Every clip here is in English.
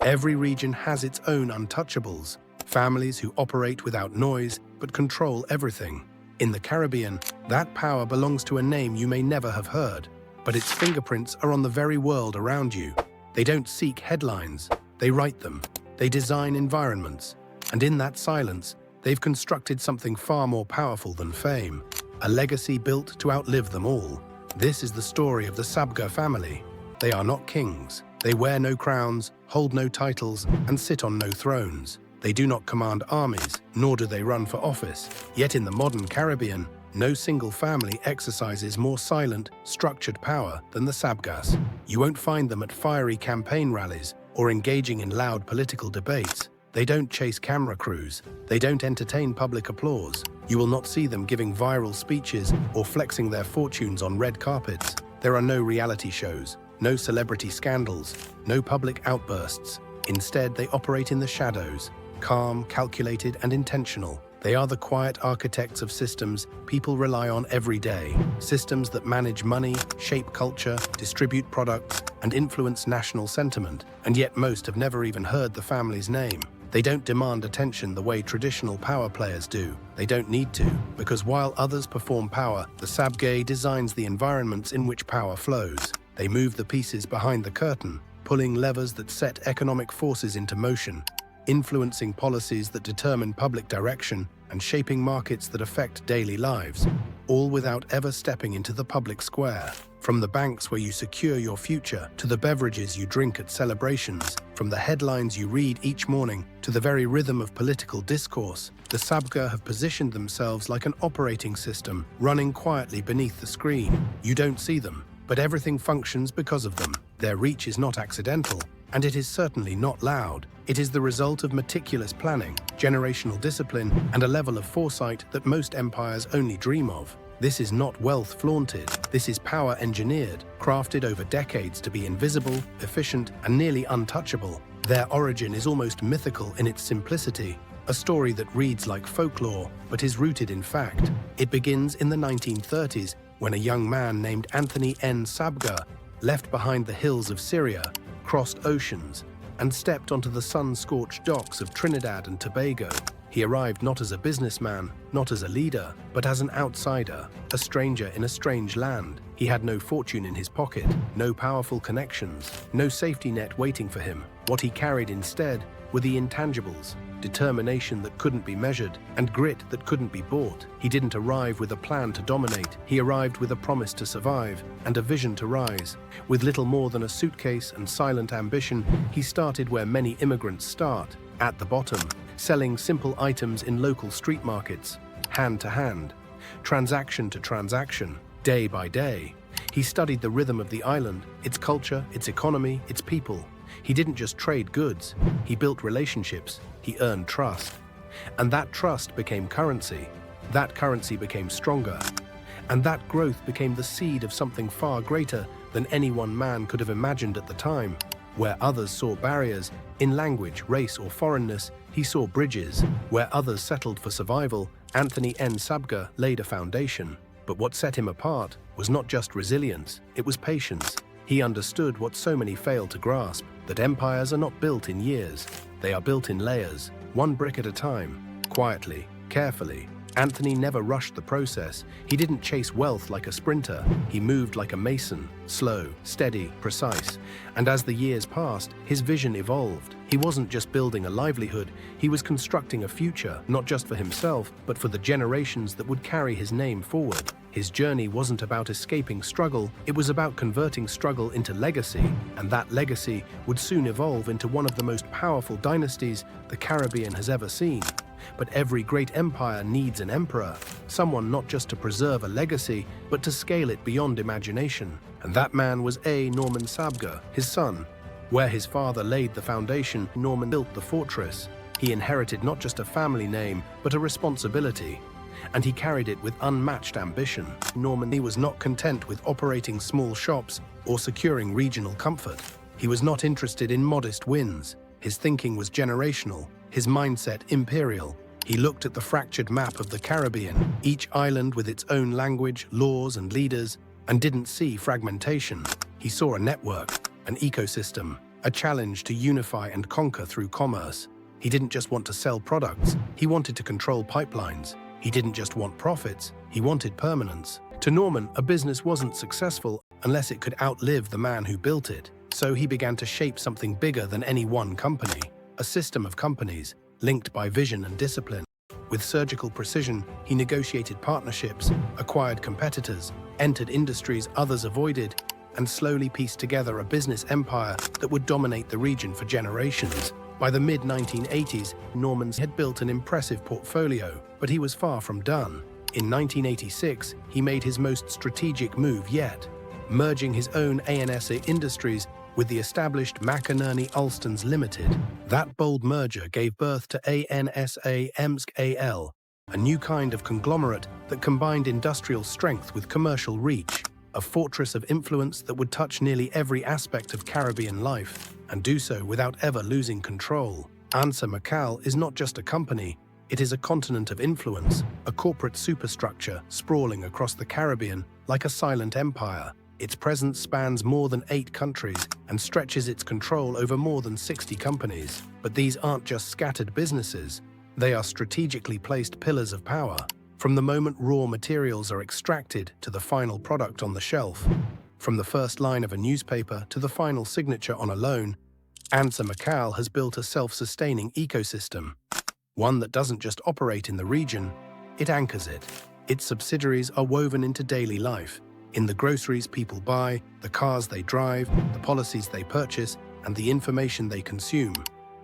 Every region has its own untouchables, families who operate without noise but control everything. In the Caribbean, that power belongs to a name you may never have heard, but its fingerprints are on the very world around you. They don't seek headlines, they write them. They design environments, and in that silence, they've constructed something far more powerful than fame, a legacy built to outlive them all. This is the story of the Sabga family. They are not kings. They wear no crowns, hold no titles, and sit on no thrones. They do not command armies, nor do they run for office. Yet in the modern Caribbean, no single family exercises more silent, structured power than the Sabgas. You won't find them at fiery campaign rallies or engaging in loud political debates. They don't chase camera crews. They don't entertain public applause. You will not see them giving viral speeches or flexing their fortunes on red carpets. There are no reality shows, no celebrity scandals, no public outbursts. Instead, they operate in the shadows, calm, calculated, and intentional. They are the quiet architects of systems people rely on every day. Systems that manage money, shape culture, distribute products, and influence national sentiment. And yet most have never even heard the family's name. They don't demand attention the way traditional power players do. They don't need to, because while others perform power, the Sabga designs the environments in which power flows. They move the pieces behind the curtain, pulling levers that set economic forces into motion, influencing policies that determine public direction, and shaping markets that affect daily lives, all without ever stepping into the public square. From the banks where you secure your future, to the beverages you drink at celebrations, from the headlines you read each morning, to the very rhythm of political discourse, the Sabga have positioned themselves like an operating system, running quietly beneath the screen. You don't see them, but everything functions because of them. Their reach is not accidental, and it is certainly not loud. It is the result of meticulous planning, generational discipline, and a level of foresight that most empires only dream of. This is not wealth flaunted. This is power engineered, crafted over decades to be invisible, efficient, and nearly untouchable. Their origin is almost mythical in its simplicity, a story that reads like folklore, but is rooted in fact. It begins in the 1930s, when a young man named Anthony N. Sabga left behind the hills of Syria, crossed oceans, and stepped onto the sun-scorched docks of Trinidad and Tobago. He arrived not as a businessman, not as a leader, but as an outsider, a stranger in a strange land. He had no fortune in his pocket, no powerful connections, no safety net waiting for him. What he carried instead were the intangibles, determination that couldn't be measured, and grit that couldn't be bought. He didn't arrive with a plan to dominate. He arrived with a promise to survive and a vision to rise. With little more than a suitcase and silent ambition, he started where many immigrants start, at the bottom, selling simple items in local street markets, hand to hand, transaction to transaction, day by day. He studied the rhythm of the island, its culture, its economy, its people. He didn't just trade goods, he built relationships, he earned trust. And that trust became currency. That currency became stronger. And that growth became the seed of something far greater than any one man could have imagined at the time. Where others saw barriers, in language, race, or foreignness, he saw bridges. Where others settled for survival, Anthony N. Sabga laid a foundation. But what set him apart was not just resilience, it was patience. He understood what so many fail to grasp, that empires are not built in years. They are built in layers, one brick at a time, quietly, carefully. Anthony never rushed the process. He didn't chase wealth like a sprinter. He moved like a mason, slow, steady, precise. And as the years passed, his vision evolved. He wasn't just building a livelihood, he was constructing a future, not just for himself, but for the generations that would carry his name forward. His journey wasn't about escaping struggle, it was about converting struggle into legacy, and that legacy would soon evolve into one of the most powerful dynasties the Caribbean has ever seen. But every great empire needs an emperor, someone not just to preserve a legacy, but to scale it beyond imagination. And that man was A. Norman Sabga, his son. Where his father laid the foundation, Norman built the fortress. He inherited not just a family name, but a responsibility. And he carried it with unmatched ambition. Norman was not content with operating small shops or securing regional comfort. He was not interested in modest wins. His thinking was generational, his mindset imperial. He looked at the fractured map of the Caribbean, each island with its own language, laws, and leaders, and didn't see fragmentation. He saw a network, an ecosystem, a challenge to unify and conquer through commerce. He didn't just want to sell products, he wanted to control pipelines. He didn't just want profits, he wanted permanence. To Norman, a business wasn't successful unless it could outlive the man who built it. So he began to shape something bigger than any one company, a system of companies linked by vision and discipline. With surgical precision, he negotiated partnerships, acquired competitors, entered industries others avoided, and slowly pieced together a business empire that would dominate the region for generations. By the mid-1980s, Norman had built an impressive portfolio, but he was far from done. In 1986, he made his most strategic move yet, merging his own ANSA Industries with the established McInerney Alstons Limited. That bold merger gave birth to ANSA Emsk AL, a new kind of conglomerate that combined industrial strength with commercial reach, a fortress of influence that would touch nearly every aspect of Caribbean life, and do so without ever losing control. ANSA Macal is not just a company, it is a continent of influence, a corporate superstructure sprawling across the Caribbean like a silent empire. Its presence spans more than 8 countries and stretches its control over more than 60 companies. But these aren't just scattered businesses, they are strategically placed pillars of power. From the moment raw materials are extracted to the final product on the shelf, from the first line of a newspaper to the final signature on a loan, ANSA Macal has built a self-sustaining ecosystem. One that doesn't just operate in the region, it anchors it. Its subsidiaries are woven into daily life, in the groceries people buy, the cars they drive, the policies they purchase, and the information they consume.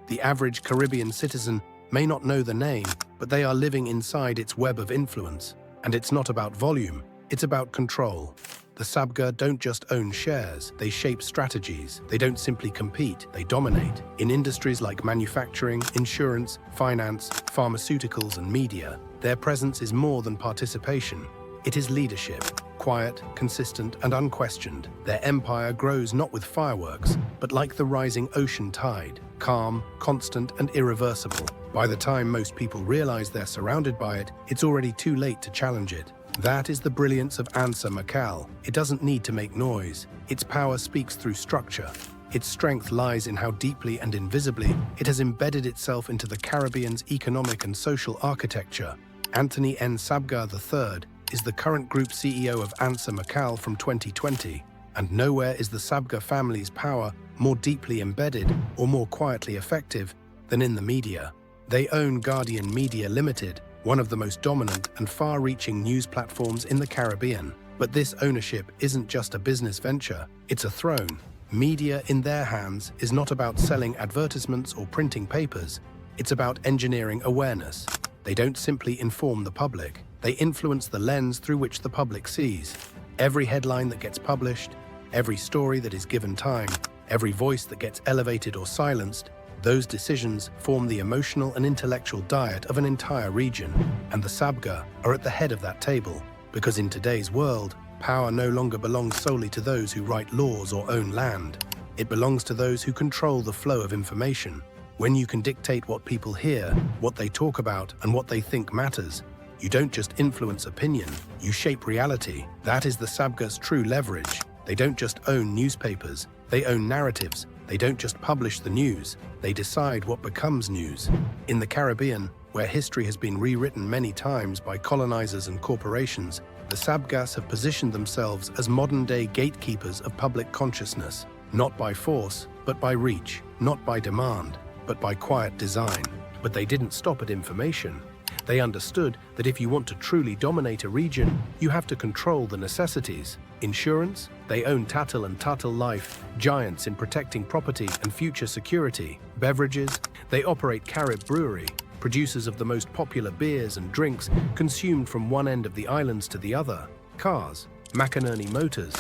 The average Caribbean citizen may not know the name, but they are living inside its web of influence. And it's not about volume, it's about control. The Sabga don't just own shares, they shape strategies. They don't simply compete, they dominate. In industries like manufacturing, insurance, finance, pharmaceuticals, and media, their presence is more than participation. It is leadership. Quiet, consistent, and unquestioned. Their empire grows not with fireworks, but like the rising ocean tide, calm, constant, and irreversible. By the time most people realize they're surrounded by it, it's already too late to challenge it. That is the brilliance of ANSA Macal. It doesn't need to make noise. Its power speaks through structure. Its strength lies in how deeply and invisibly it has embedded itself into the Caribbean's economic and social architecture. Anthony N. Sabga III is the current group CEO of ANSA Macal from 2020, and nowhere is the Sabga family's power more deeply embedded or more quietly effective than in the media. They own Guardian Media Limited, one of the most dominant and far-reaching news platforms in the Caribbean. But this ownership isn't just a business venture, it's a throne. Media in their hands is not about selling advertisements or printing papers, it's about engineering awareness. They don't simply inform the public, they influence the lens through which the public sees. Every headline that gets published, every story that is given time, every voice that gets elevated or silenced, those decisions form the emotional and intellectual diet of an entire region. And the Sabga are at the head of that table, because in today's world, power no longer belongs solely to those who write laws or own land. It belongs to those who control the flow of information. When you can dictate what people hear, what they talk about, and what they think matters, you don't just influence opinion, you shape reality. That is the Sabga's true leverage. They don't just own newspapers, they own narratives. They don't just publish the news, they decide what becomes news. In the Caribbean, where history has been rewritten many times by colonizers and corporations, the Sabgas have positioned themselves as modern-day gatekeepers of public consciousness, not by force, but by reach, not by demand, but by quiet design. But they didn't stop at information. They understood that if you want to truly dominate a region, you have to control the necessities. Insurance? They own Tattle and Tattle Life, giants in protecting property and future security. Beverages? They operate Carib Brewery, producers of the most popular beers and drinks consumed from one end of the islands to the other. Cars? McInerney Motors.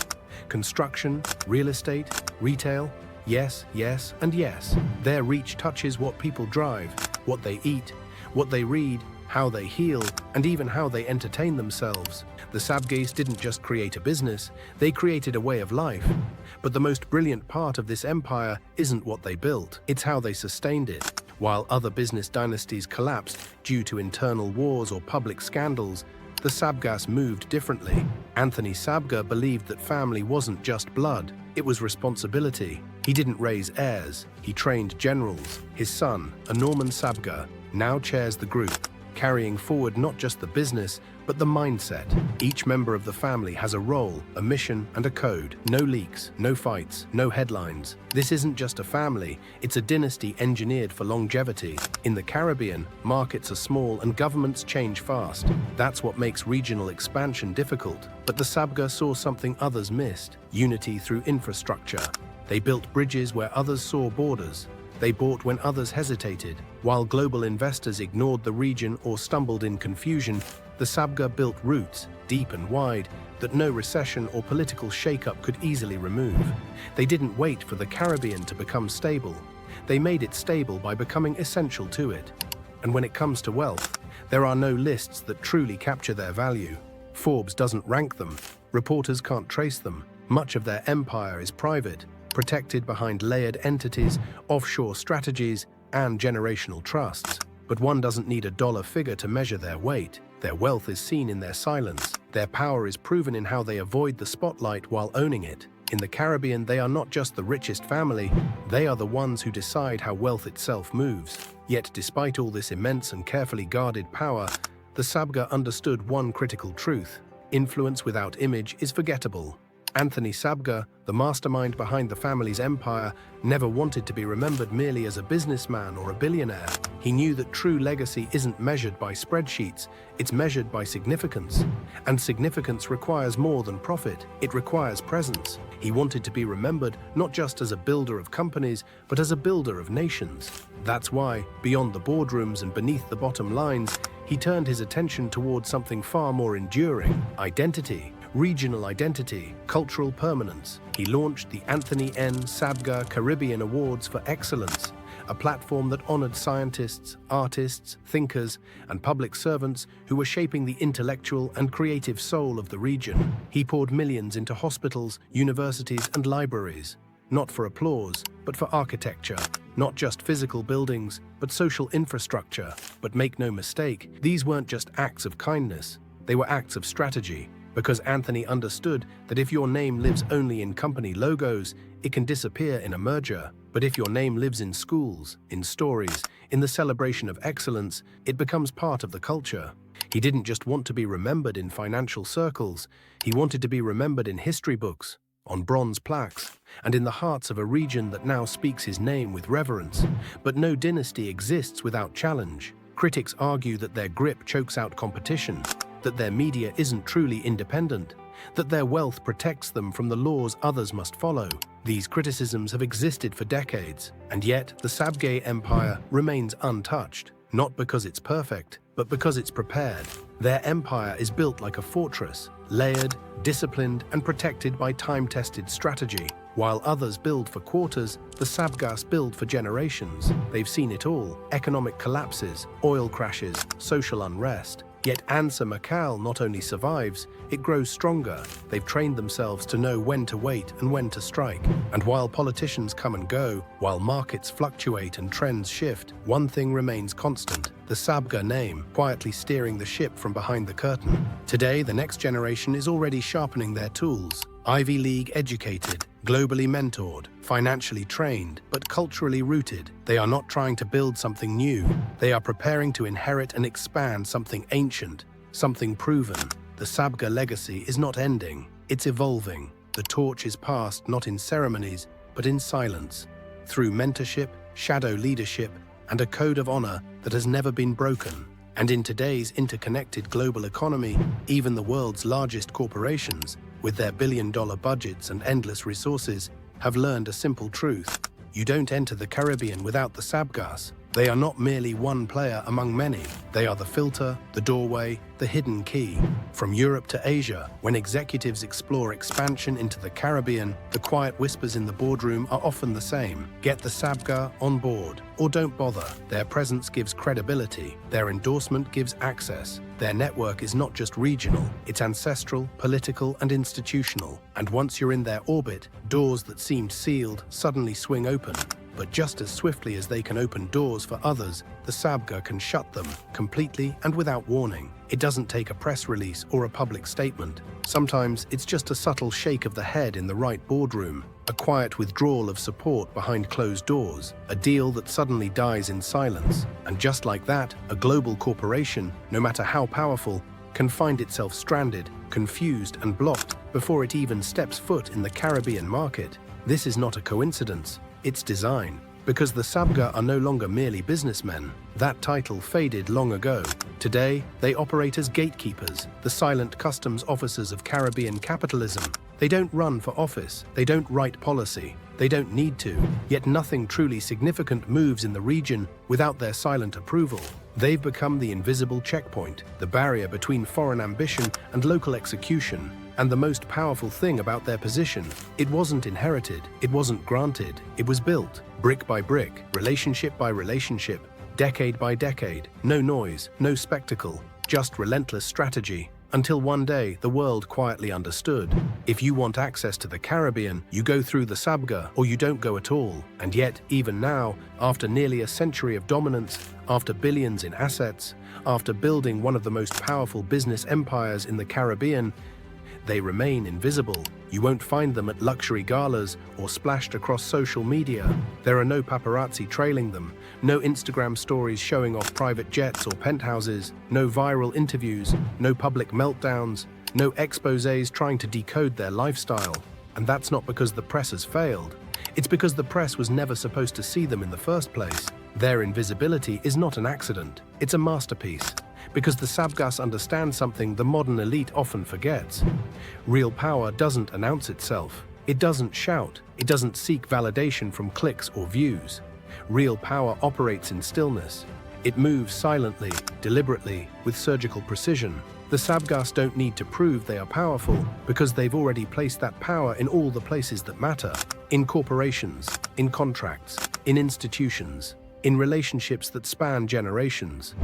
Construction? Real estate? Retail? Yes, yes, and yes. Their reach touches what people drive, what they eat, what they read, how they heal, and even how they entertain themselves. The Sabgas didn't just create a business, they created a way of life. But the most brilliant part of this empire isn't what they built, it's how they sustained it. While other business dynasties collapsed due to internal wars or public scandals, the Sabgas moved differently. Anthony Sabga believed that family wasn't just blood, it was responsibility. He didn't raise heirs, he trained generals. His son, a Norman Sabga, now chairs the group, carrying forward not just the business, but the mindset. Each member of the family has a role, a mission, and a code. No leaks, no fights, no headlines. This isn't just a family, it's a dynasty engineered for longevity. In the Caribbean, markets are small and governments change fast. That's what makes regional expansion difficult. But the Sabga saw something others missed: unity through infrastructure. They built bridges where others saw borders. They bought when others hesitated. While global investors ignored the region or stumbled in confusion, the Sabga built roots, deep and wide, that no recession or political shakeup could easily remove. They didn't wait for the Caribbean to become stable. They made it stable by becoming essential to it. And when it comes to wealth, there are no lists that truly capture their value. Forbes doesn't rank them. Reporters can't trace them. Much of their empire is private, protected behind layered entities, offshore strategies, and generational trusts. But one doesn't need a dollar figure to measure their weight. Their wealth is seen in their silence. Their power is proven in how they avoid the spotlight while owning it. In the Caribbean, they are not just the richest family, they are the ones who decide how wealth itself moves. Yet, despite all this immense and carefully guarded power, the Sabga understood one critical truth: influence without image is forgettable. Anthony Sabga, the mastermind behind the family's empire, never wanted to be remembered merely as a businessman or a billionaire. He knew that true legacy isn't measured by spreadsheets, it's measured by significance. And significance requires more than profit, it requires presence. He wanted to be remembered not just as a builder of companies, but as a builder of nations. That's why, beyond the boardrooms and beneath the bottom lines, he turned his attention towards something far more enduring: identity. Regional identity, cultural permanence. He launched the Anthony N. Sabga Caribbean Awards for Excellence, a platform that honored scientists, artists, thinkers, and public servants who were shaping the intellectual and creative soul of the region. He poured millions into hospitals, universities, and libraries, not for applause, but for architecture. Not just physical buildings, but social infrastructure. But make no mistake, these weren't just acts of kindness, they were acts of strategy. Because Anthony understood that if your name lives only in company logos, it can disappear in a merger. But if your name lives in schools, in stories, in the celebration of excellence, it becomes part of the culture. He didn't just want to be remembered in financial circles, he wanted to be remembered in history books, on bronze plaques, and in the hearts of a region that now speaks his name with reverence. But no dynasty exists without challenge. Critics argue that their grip chokes out competition, that their media isn't truly independent, that their wealth protects them from the laws others must follow. These criticisms have existed for decades, and yet the Sabga Empire remains untouched, not because it's perfect, but because it's prepared. Their empire is built like a fortress, layered, disciplined, and protected by time-tested strategy. While others build for quarters, the Sabgas build for generations. They've seen it all: economic collapses, oil crashes, social unrest. Yet Ansa Macau not only survives, it grows stronger. They've trained themselves to know when to wait and when to strike. And while politicians come and go, while markets fluctuate and trends shift, one thing remains constant: the Sabga name, quietly steering the ship from behind the curtain. Today, the next generation is already sharpening their tools. Ivy League educated, globally mentored, financially trained, but culturally rooted. They are not trying to build something new. They are preparing to inherit and expand something ancient, something proven. The Sabga legacy is not ending, it's evolving. The torch is passed not in ceremonies, but in silence, through mentorship, shadow leadership, and a code of honor that has never been broken. And in today's interconnected global economy, even the world's largest corporations, with their billion-dollar budgets and endless resources, have learned a simple truth: you don't enter the Caribbean without the Sabgas. They are not merely one player among many. They are the filter, the doorway, the hidden key. From Europe to Asia, when executives explore expansion into the Caribbean, the quiet whispers in the boardroom are often the same: get the Sabga on board, or don't bother. Their presence gives credibility. Their endorsement gives access. Their network is not just regional, it's ancestral, political, and institutional. And once you're in their orbit, doors that seemed sealed suddenly swing open. But just as swiftly as they can open doors for others, the Sabga can shut them, completely and without warning. It doesn't take a press release or a public statement. Sometimes it's just a subtle shake of the head in the right boardroom, a quiet withdrawal of support behind closed doors, a deal that suddenly dies in silence. And just like that, a global corporation, no matter how powerful, can find itself stranded, confused and blocked before it even steps foot in the Caribbean market. This is not a coincidence. It's design. Because the Sabga are no longer merely businessmen. That title faded long ago. Today, they operate as gatekeepers, the silent customs officers of Caribbean capitalism. They don't run for office. They don't write policy. They don't need to. Yet nothing truly significant moves in the region without their silent approval. They've become the invisible checkpoint, the barrier between foreign ambition and local execution. And the most powerful thing about their position, it wasn't inherited, it wasn't granted, it was built, brick by brick, relationship by relationship, decade by decade. No noise, no spectacle, just relentless strategy. Until one day, the world quietly understood. If you want access to the Caribbean, you go through the Sabga or you don't go at all. And yet, even now, after nearly a century of dominance, after billions in assets, after building one of the most powerful business empires in the Caribbean, they remain invisible. You won't find them at luxury galas or splashed across social media. There are no paparazzi trailing them, no Instagram stories showing off private jets or penthouses, no viral interviews, no public meltdowns, no exposés trying to decode their lifestyle. And that's not because the press has failed. It's because the press was never supposed to see them in the first place. Their invisibility is not an accident. It's a masterpiece. Because the Sabgas understand something the modern elite often forgets. Real power doesn't announce itself. It doesn't shout. It doesn't seek validation from clicks or views. Real power operates in stillness. It moves silently, deliberately, with surgical precision. The Sabgas don't need to prove they are powerful because they've already placed that power in all the places that matter. In corporations, in contracts, in institutions, in relationships that span generations.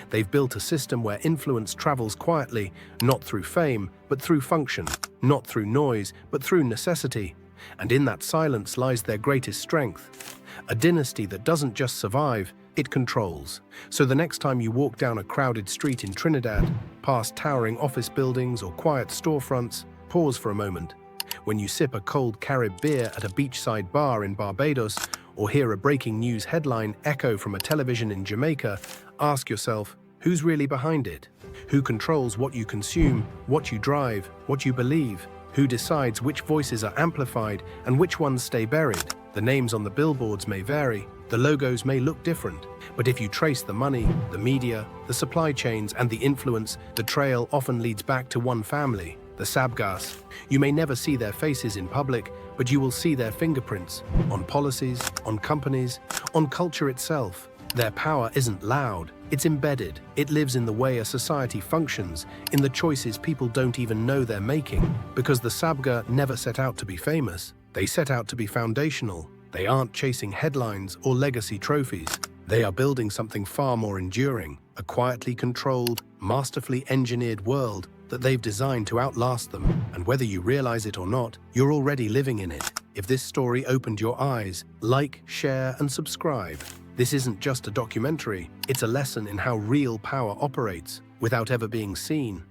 They've built a system where influence travels quietly, not through fame, but through function, not through noise, but through necessity. And in that silence lies their greatest strength. A dynasty that doesn't just survive, it controls. So the next time you walk down a crowded street in Trinidad, past towering office buildings or quiet storefronts, pause for a moment. When you sip a cold Carib beer at a beachside bar in Barbados, or hear a breaking news headline echo from a television in Jamaica, ask yourself, who's really behind it? Who controls what you consume, what you drive, what you believe? Who decides which voices are amplified and which ones stay buried? The names on the billboards may vary, the logos may look different, but if you trace the money, the media, the supply chains, and the influence, the trail often leads back to one family, the Sabgas. You may never see their faces in public, but you will see their fingerprints on policies, on companies, on culture itself. Their power isn't loud, it's embedded. It lives in the way a society functions, in the choices people don't even know they're making. Because the Sabga never set out to be famous, they set out to be foundational. They aren't chasing headlines or legacy trophies. They are building something far more enduring, a quietly controlled, masterfully engineered world that they've designed to outlast them. And whether you realize it or not, you're already living in it. If this story opened your eyes, like, share, and subscribe. This isn't just a documentary, it's a lesson in how real power operates without ever being seen.